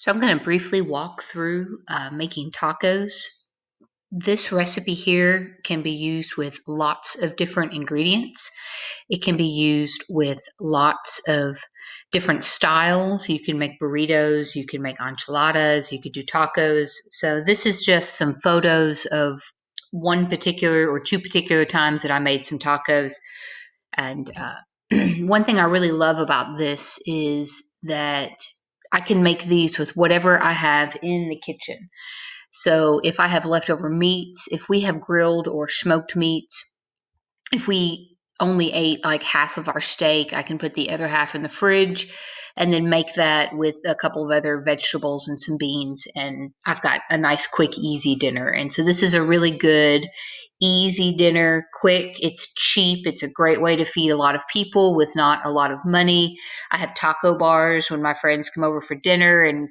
So I'm going to briefly walk through making tacos. This recipe here can be used with lots of different ingredients. It can be used with lots of different styles. You can make burritos, you can make enchiladas, you could do tacos. So this is just some photos of one particular or two particular times that I made some tacos. And one thing I really love about this is that I can make these with whatever I have in the kitchen. So if I have leftover meats, if we have grilled or smoked meats, if we only ate like half of our steak, I can put the other half in the fridge and then make that with a couple of other vegetables and some beans. And I've got a nice, quick, easy dinner. And so this is a really good, easy dinner, quick. It's cheap. It's a great way to feed a lot of people with not a lot of money. I have taco bars when my friends come over for dinner, and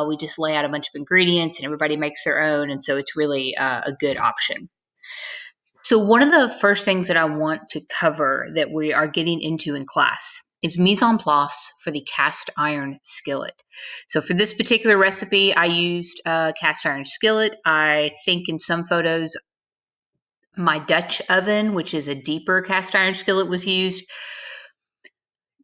we just lay out a bunch of ingredients and everybody makes their own. And so it's really a good option. So one of the first things that I want to cover that we are getting into in class is mise en place for the cast iron skillet. So for this particular recipe, I used a cast iron skillet. I think in some photos, my Dutch oven, which is a deeper cast iron skillet, was used.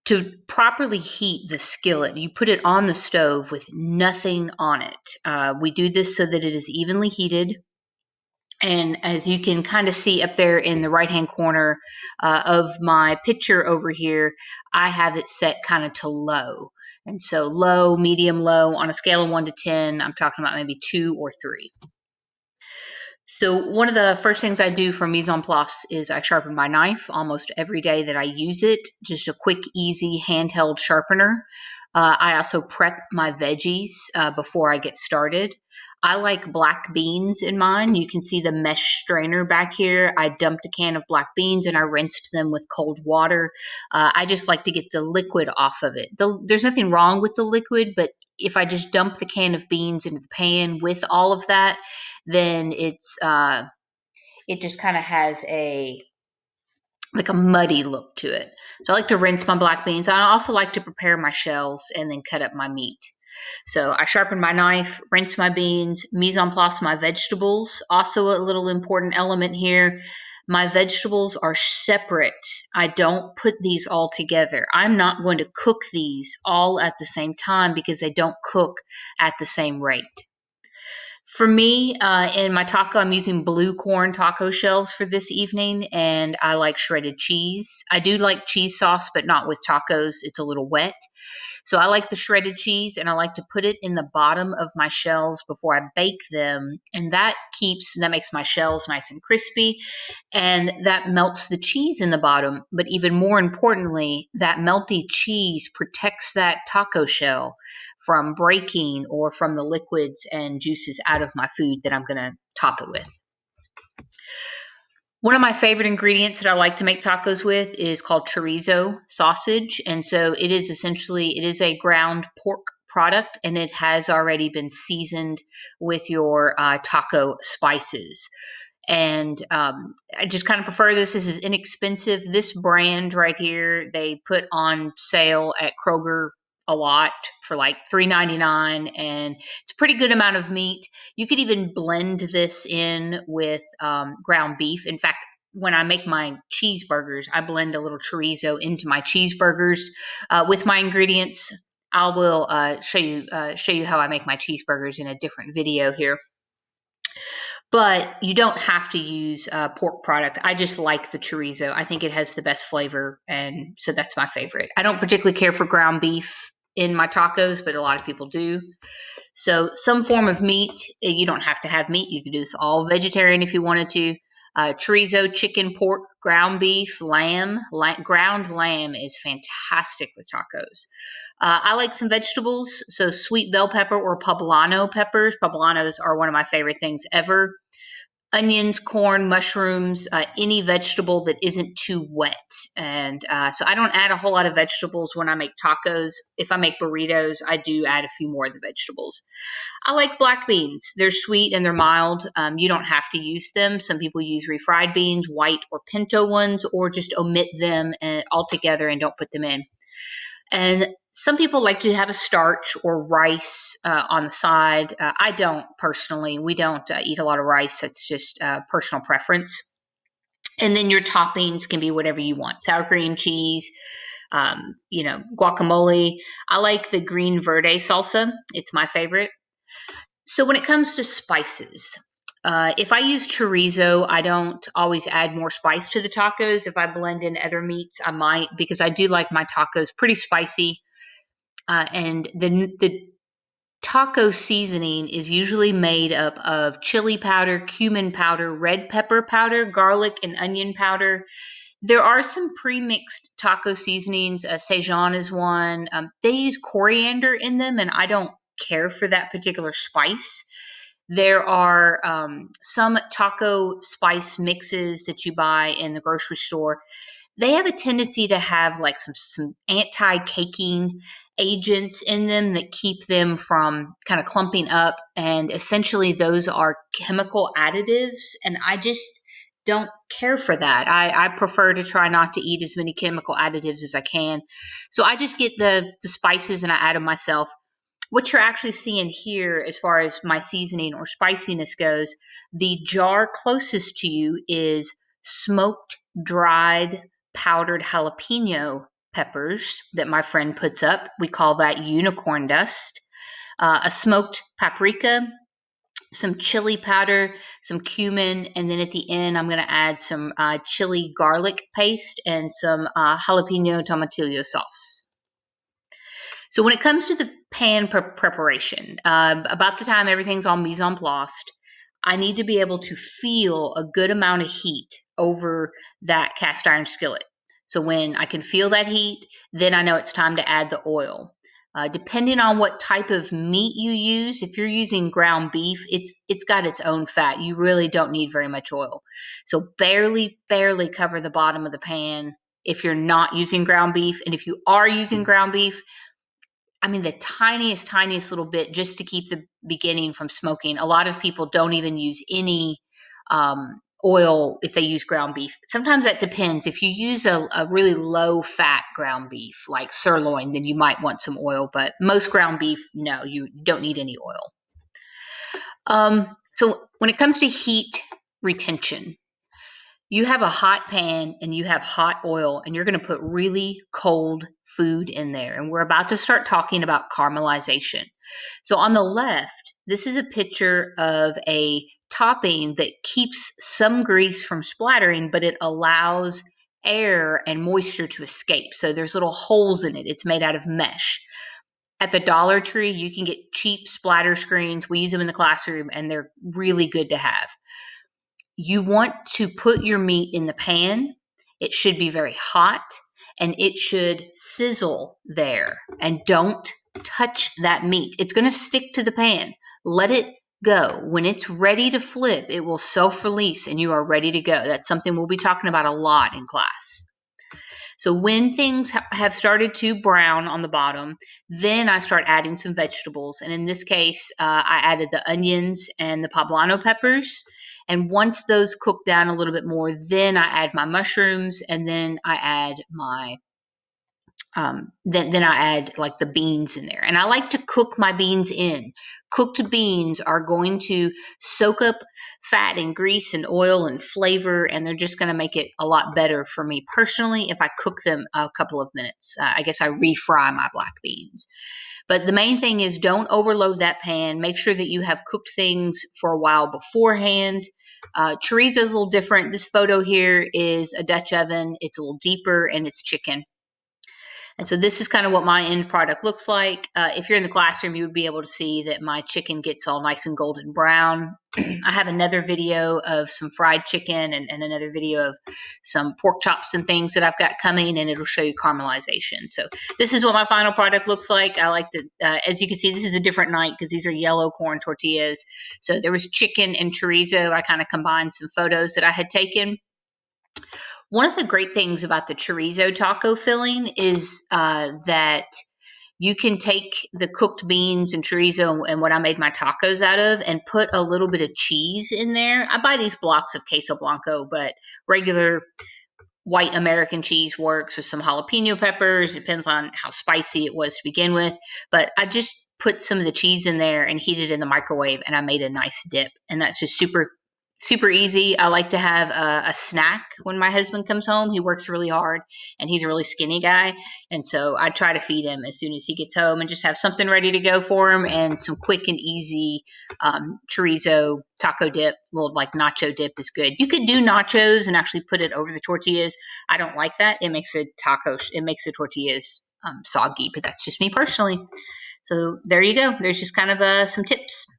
To properly heat the skillet, you put it on the stove with nothing on it. We do this so that it is evenly heated. And as you can kind of see up there in the right-hand corner of my picture over here, I have it set kind of to low. And so low, medium, low, on a scale of 1 to 10, I'm talking about maybe 2 or 3. So one of the first things I do for mise en place is I sharpen my knife almost every day that I use it. Just a quick, easy handheld sharpener. I also prep my veggies before I get started. I like black beans in mine. You can see the mesh strainer back here. I dumped a can of black beans and I rinsed them with cold water. I just like to get the liquid off of it. There's nothing wrong with the liquid, but if I just dump the can of beans into the pan with all of that, then it just kind of has like a muddy look to it. So I like to rinse my black beans. I also like to prepare my shells and then cut up my meat. So I sharpen my knife, rinse my beans, mise en place my vegetables. Also a little important element here. My vegetables are separate. I don't put these all together. I'm not going to cook these all at the same time because they don't cook at the same rate. For me, in my taco, I'm using blue corn taco shells for this evening, and I like shredded cheese. I do like cheese sauce, but not with tacos. It's a little wet. So I like the shredded cheese, and I like to put it in the bottom of my shells before I bake them, and that makes my shells nice and crispy, and that melts the cheese in the bottom. But even more importantly, that melty cheese protects that taco shell from breaking or from the liquids and juices out of my food that I'm going to top it with. One of my favorite ingredients that I like to make tacos with is called chorizo sausage. And so it is a ground pork product, and it has already been seasoned with your taco spices. And I just kind of prefer this. This is inexpensive. This brand right here, they put on sale at Kroger a lot for like $3.99, and it's a pretty good amount of meat. You could even blend this in with ground beef. In fact, when I make my cheeseburgers, I blend a little chorizo into my cheeseburgers with my ingredients. I will show you how I make my cheeseburgers in a different video here. But you don't have to use a pork product. I just like the chorizo. I think it has the best flavor, and so that's my favorite. I don't particularly care for ground beef in my tacos, but a lot of people do. So some form of meat. You don't have to have meat. You could do this all vegetarian if you wanted to. Chorizo, chicken, pork, ground beef, lamb. Ground lamb is fantastic with tacos. I like some vegetables, so sweet bell pepper or poblano peppers. Poblanos are one of my favorite things ever. Onions, corn, mushrooms, any vegetable that isn't too wet. And so I don't add a whole lot of vegetables when I make tacos. If I make burritos, I do add a few more of the vegetables. I like black beans. They're sweet and they're mild. You don't have to use them. Some people use refried beans, white or pinto ones, or just omit them altogether and don't put them in. And some people like to have a starch or rice on the side. I don't personally. We don't eat a lot of rice. It's just personal preference. And then your toppings can be whatever you want: sour cream, cheese, guacamole. I like the green verde salsa. It's my favorite. So when it comes to spices, if I use chorizo, I don't always add more spice to the tacos. If I blend in other meats, I might, because I do like my tacos pretty spicy. And the taco seasoning is usually made up of chili powder, cumin powder, red pepper powder, garlic and onion powder. There are some pre-mixed taco seasonings. Szechuan is one. They use coriander in them, and I don't care for that particular spice. There are some taco spice mixes that you buy in the grocery store. They have a tendency to have like some anti-caking agents in them that keep them from kind of clumping up, and essentially those are chemical additives, and I just don't care for that. I prefer to try not to eat as many chemical additives as I can. So I just get the spices and I add them myself. What you're actually seeing here, as far as my seasoning or spiciness goes, the jar closest to you is smoked, dried, powdered jalapeno peppers that my friend puts up. We call that unicorn dust. A smoked paprika, some chili powder, some cumin, and then at the end, I'm going to add some chili garlic paste and some jalapeno tomatillo sauce. So when it comes to the pan preparation, about the time everything's on mise en place, I need to be able to feel a good amount of heat over that cast iron skillet. So when I can feel that heat, then I know it's time to add the oil. Depending on what type of meat you use, if you're using ground beef, it's got its own fat. You really don't need very much oil. So barely cover the bottom of the pan if you're not using ground beef. And if you are using ground beef, I mean, the tiniest little bit just to keep the beginning from smoking. A lot of people don't even use any oil if they use ground beef. Sometimes that depends. If you use a really low fat ground beef like sirloin, then you might want some oil. But most ground beef, no, you don't need any oil. So when it comes to heat retention, you have a hot pan and you have hot oil and you're going to put really cold food in there. And we're about to start talking about caramelization. So on the left, this is a picture of a topping that keeps some grease from splattering, but it allows air and moisture to escape. So there's little holes in it. It's made out of mesh. At the Dollar Tree, you can get cheap splatter screens. We use them in the classroom and they're really good to have. You want to put your meat in the pan. It should be very hot and it should sizzle there. And don't touch that meat. It's going to stick to the pan. Let it go. When it's ready to flip, it will self-release and you are ready to go. That's something we'll be talking about a lot in class. So when things have started to brown on the bottom, then I start adding some vegetables. And in this case, I added the onions and the poblano peppers. And once those cook down a little bit more, then I add my mushrooms and then I add my then I add like the beans in there. And I like to cook my beans in. Cooked beans are going to soak up fat and grease and oil and flavor, and they're just going to make it a lot better for me personally if I cook them a couple of minutes. I guess I refry my black beans. But the main thing is don't overload that pan. Make sure that you have cooked things for a while beforehand. Chorizo is a little different. This photo here is a Dutch oven. It's a little deeper and it's chicken. And so this is kind of what my end product looks like. If you're in the classroom, you would be able to see that my chicken gets all nice and golden brown. I have another video of some fried chicken and another video of some pork chops and things that I've got coming, and it'll show you caramelization. So this is what my final product looks like. I like to, as you can see, this is a different night because these are yellow corn tortillas. So there was chicken and chorizo. I kind of combined some photos that I had taken. One of the great things about the chorizo taco filling is that you can take the cooked beans and chorizo and what I made my tacos out of and put a little bit of cheese in there. I buy these blocks of queso blanco, but regular white American cheese works with some jalapeno peppers. It depends on how spicy it was to begin with. But I just put some of the cheese in there and heated it in the microwave, and I made a nice dip. And that's just super easy. I like to have a snack when my husband comes home. He works really hard and he's a really skinny guy. And so I try to feed him as soon as he gets home and just have something ready to go for him, and some quick and easy chorizo taco dip, little like nacho dip is good. You could do nachos and actually put it over the tortillas. I don't like that. It makes the tortillas soggy, but that's just me personally. So there you go. There's just kind of some tips.